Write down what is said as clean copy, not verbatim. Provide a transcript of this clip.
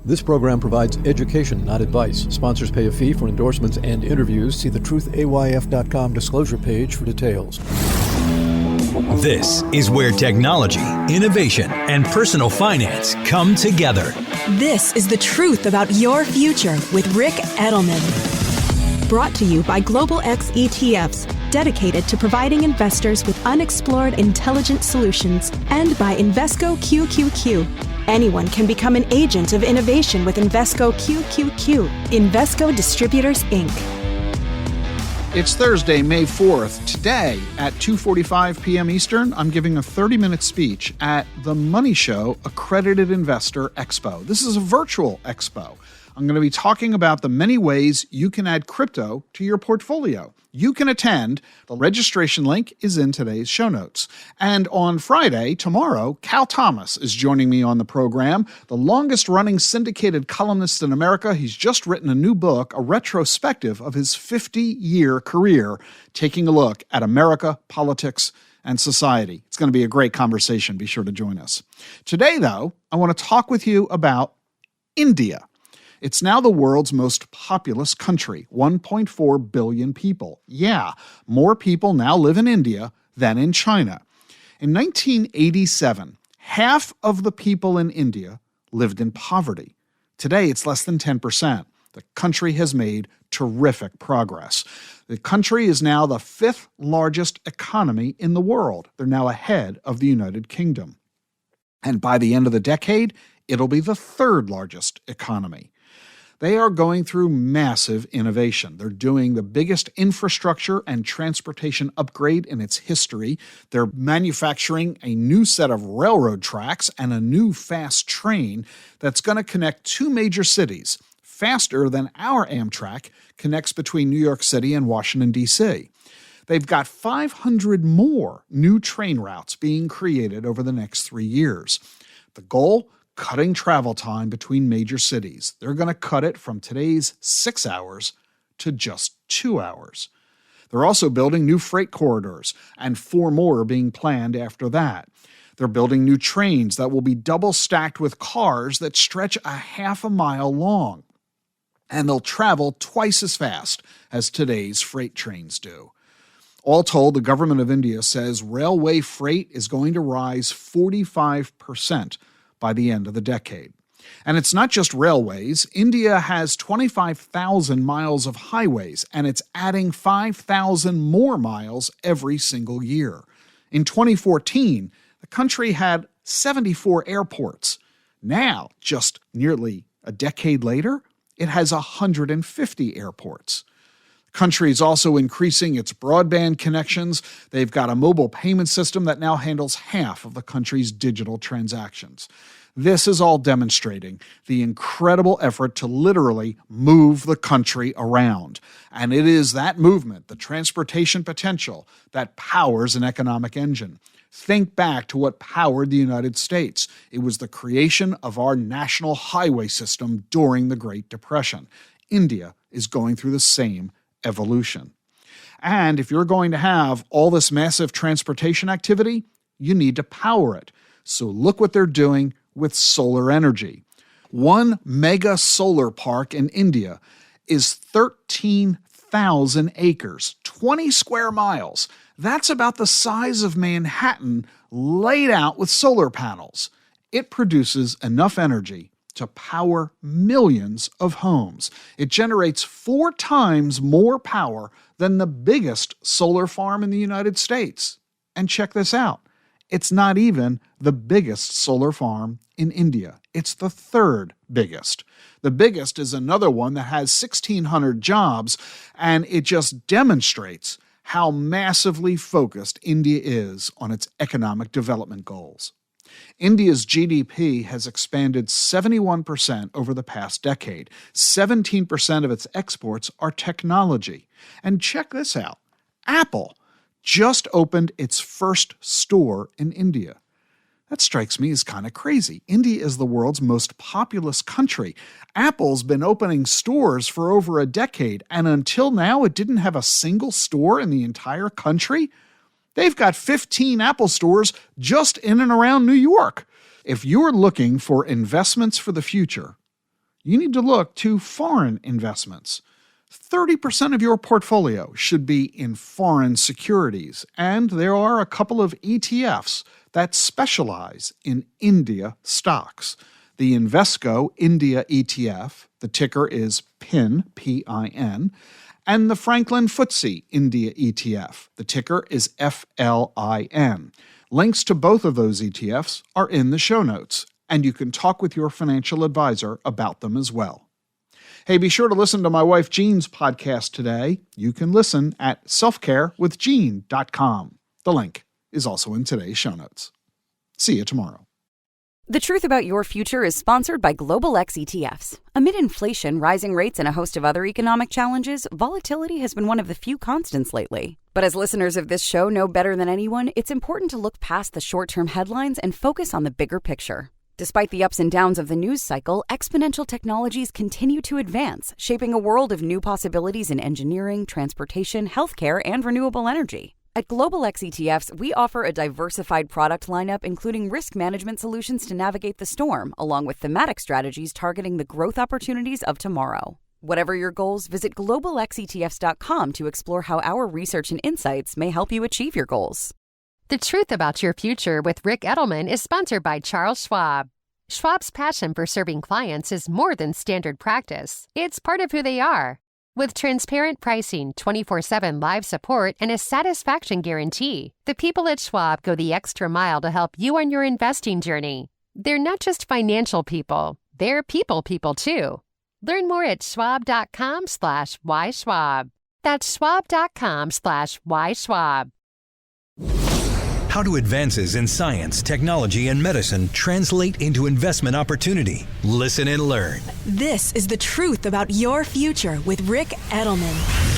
This program provides education, not advice. Sponsors pay a fee for endorsements and interviews. See the truthayf.com disclosure page for details. This is where technology, innovation, and personal finance come together. This is The Truth About Your Future with Rick Edelman. Brought to you by Global X ETFs, dedicated to providing investors with unexplored intelligent solutions, and by Invesco QQQ. Anyone can become an agent of innovation with Invesco QQQ. Invesco Distributors, Inc. It's Thursday, May 4th. Today at 2:45 p.m. Eastern, I'm giving a 30-minute speech at the Money Show Accredited Investor Expo. This is a virtual expo. I'm going to be talking about the many ways you can add crypto to your portfolio. You can attend. The registration link is in today's show notes. And on Friday, tomorrow, Cal Thomas is joining me on the program, the longest-running syndicated columnist in America. He's just written a new book, a retrospective of his 50-year career, taking a look at America, politics, and society. It's going to be a great conversation. Be sure to join us. Today, though, I want to talk with you about India. It's now the world's most populous country, 1.4 billion people. Yeah, more people now live in India than in China. In 1987, half of the people in India lived in poverty. Today, it's less than 10%. The country has made terrific progress. The country is now the fifth largest economy in the world. They're now ahead of the United Kingdom. And by the end of the decade, it'll be the third largest economy. They are going through massive innovation. They're doing the biggest infrastructure and transportation upgrade in its history. They're manufacturing a new set of railroad tracks and a new fast train that's going to connect two major cities faster than our Amtrak connects between New York City and Washington, D.C. They've got 500 more new train routes being created over the next 3 years. The goal? Cutting travel time between major cities. They're going to cut it from today's 6 hours to just 2 hours. They're also building new freight corridors, and 4 more are being planned after that. They're building new trains that will be double stacked with cars that stretch a half a mile long. And they'll travel twice as fast as today's freight trains do. All told, the government of India says railway freight is going to rise 45% by the end of the decade. And it's not just railways. India has 25,000 miles of highways, and it's adding 5,000 more miles every single year. In 2014, the country had 74 airports. Now, just nearly a decade later, it has 150 airports. The country is also increasing its broadband connections. They've got a mobile payment system that now handles half of the country's digital transactions. This is all demonstrating the incredible effort to literally move the country around. And it is that movement, the transportation potential, that powers an economic engine. Think back to what powered the United States. It was the creation of our national highway system during the Great Depression. India is going through the same evolution. And if you're going to have all this massive transportation activity, you need to power it. So look what they're doing with solar energy. One mega solar park in India is 13,000 acres, 20 square miles. That's about the size of Manhattan laid out with solar panels. It produces enough energy to power millions of homes. It generates 4 times more power than the biggest solar farm in the United States. And check this out. It's not even the biggest solar farm in India. It's the third biggest. The biggest is another one that has 1,600 jobs, and it just demonstrates how massively focused India is on its economic development goals. India's GDP has expanded 71% over the past decade. 17% of its exports are technology. And check this out. Apple just opened its first store in India. That strikes me as kind of crazy. India is the world's most populous country. Apple's been opening stores for over a decade, and until now it didn't have a single store in the entire country. They've got 15 Apple stores just in and around New York. If you're looking for investments for the future, you need to look to foreign investments. 30% of your portfolio should be in foreign securities, and there are a couple of ETFs that specialize in India stocks. The Invesco India ETF, the ticker is PIN, P-I-N, and the Franklin FTSE India ETF, the ticker is FLIN. Links to both of those ETFs are in the show notes, and you can talk with your financial advisor about them as well. Hey, be sure to listen to my wife Jean's podcast today. You can listen at selfcarewithjean.com. The link is also in today's show notes. See you tomorrow. The Truth About Your Future is sponsored by Global X ETFs. Amid inflation, rising rates, and a host of other economic challenges, volatility has been one of the few constants lately. But as listeners of this show know better than anyone, it's important to look past the short-term headlines and focus on the bigger picture. Despite the ups and downs of the news cycle, exponential technologies continue to advance, shaping a world of new possibilities in engineering, transportation, healthcare, and renewable energy. At Global X ETFs, we offer a diversified product lineup including risk management solutions to navigate the storm, along with thematic strategies targeting the growth opportunities of tomorrow. Whatever your goals, visit globalxetfs.com to explore how our research and insights may help you achieve your goals. The Truth About Your Future with Rick Edelman is sponsored by Charles Schwab. Schwab's passion for serving clients is more than standard practice. It's part of who they are. With transparent pricing, 24/7 live support, and a satisfaction guarantee, the people at Schwab go the extra mile to help you on your investing journey. They're not just financial people, they're people too. Learn more at schwab.com/whyschwab. That's schwab.com/whyschwab. How do advances in science, technology, and medicine translate into investment opportunity? Listen and learn. This is The Truth About Your Future with Rick Edelman.